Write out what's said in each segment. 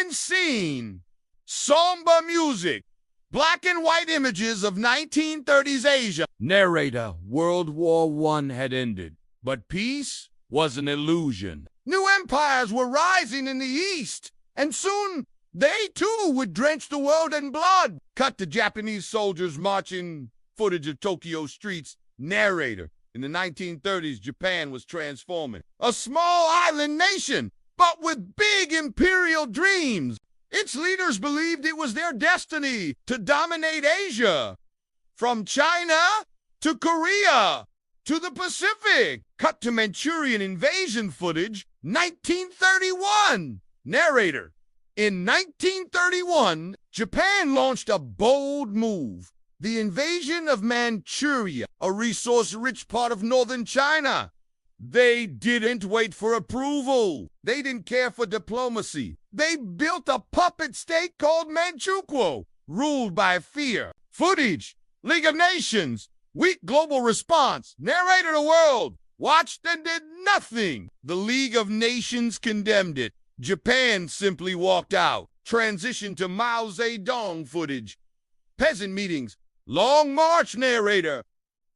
Opening scene. Somber music. Black and white images of 1930s Asia. Narrator, World War I had ended, but peace was an illusion. New empires were rising in the East, and soon they too would drench the world in blood. Cut to Japanese soldiers marching, footage of Tokyo streets. Narrator, in the 1930s, Japan was transforming. A small island nation, but with big imperial dreams. Its leaders believed it was their destiny to dominate Asia, from China to Korea to the Pacific. Cut to Manchurian invasion footage, 1931. Narrator, in 1931, Japan launched a bold move. The invasion of Manchuria, a resource-rich part of northern China. They didn't wait for approval. They didn't care for diplomacy. They built a puppet state called Manchukuo, ruled by fear. Footage, League of Nations, weak global response. Narrator, the world watched and did nothing. The League of Nations condemned it. Japan simply walked out. Transition to Mao Zedong footage. Peasant meetings, long march. Narrator.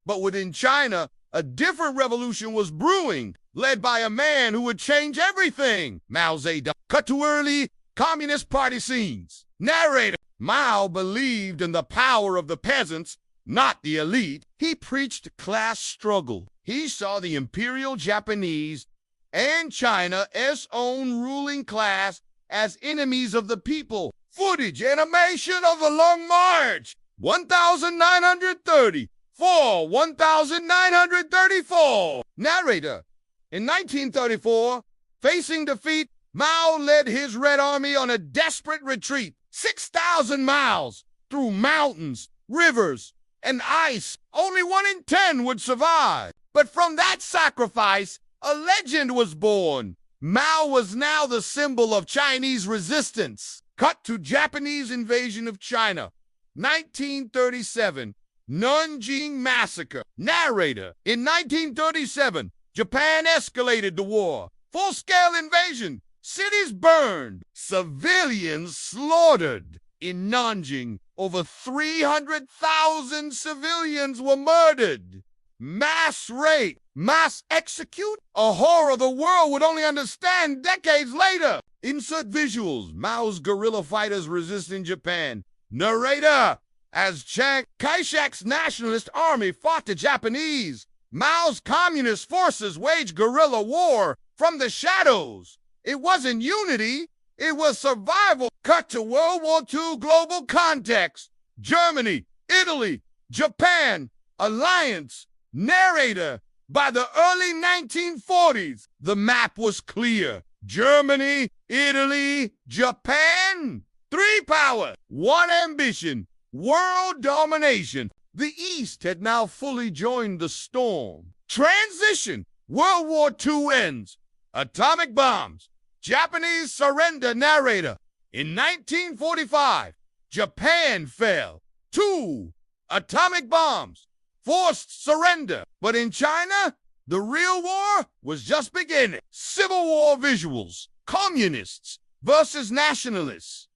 But within China, a different revolution was brewing, led by a man who would change everything. Mao Zedong. Cut to early Communist Party scenes. Narrator. Mao believed in the power of the peasants, not the elite. He preached class struggle. He saw the imperial Japanese and China's own ruling class as enemies of the people. Footage, animation of the Long March. 1930. 1934. Narrator. In 1934, facing defeat, Mao led his Red Army on a desperate retreat. 6,000 miles through mountains, rivers, and ice. Only 1 in 10 would survive. But from that sacrifice, a legend was born. Mao was now the symbol of Chinese resistance. Cut to Japanese invasion of China. 1937. Nanjing Massacre. Narrator. In 1937, Japan escalated the war. Full-scale invasion. Cities burned. Civilians slaughtered. In Nanjing, over 300,000 civilians were murdered. Mass rape. Mass execute? A horror the world would only understand decades later. Insert visuals. Mao's guerrilla fighters resisting Japan. Narrator. As Chiang Kai-shek's nationalist army fought the Japanese, Mao's communist forces waged guerrilla war from the shadows. It wasn't unity, it was survival. Cut to World War II global context. Germany, Italy, Japan, alliance. Narrator. By the early 1940s, the map was clear. Germany, Italy, Japan. 3 power, 1 ambition. World domination. The East had now fully joined the storm. Transition. World War II ends. Atomic bombs. Japanese surrender. Narrator. In 1945, Japan fell. 2. Atomic bombs. Forced surrender. But in China, the real war was just beginning. Civil War visuals. Communists versus nationalists.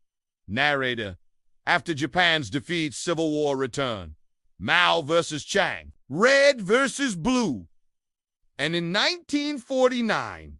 Narrator. After Japan's defeat, Civil War returned. Mao versus Chiang. Red versus blue. And in 1949,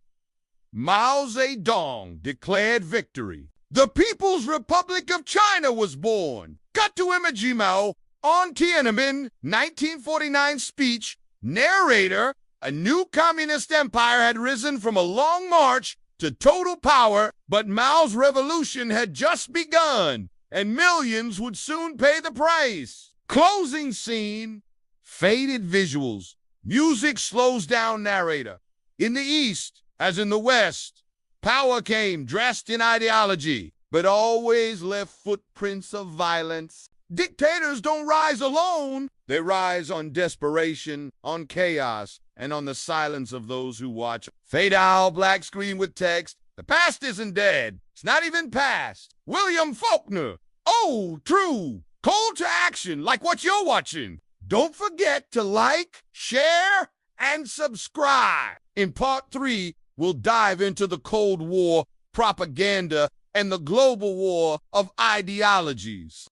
Mao Zedong declared victory. The People's Republic of China was born. Cut to Image Mao on Tiananmen, 1949 speech. Narrator. A new communist empire had risen from a long march to total power, but Mao's revolution had just begun, and millions would soon pay the price. Closing scene. Faded visuals. Music slows down. Narrator. In the East, as in the West, power came dressed in ideology, but always left footprints of violence. Dictators don't rise alone. They rise on desperation, on chaos, and on the silence of those who watch. Fade out, black screen with text. The past isn't dead. It's not even past. William Faulkner. Oh, true. Call to action like what you're watching. Don't forget to like, share, and subscribe. In part 3, we'll dive into the Cold War, propaganda, and the global war of ideologies.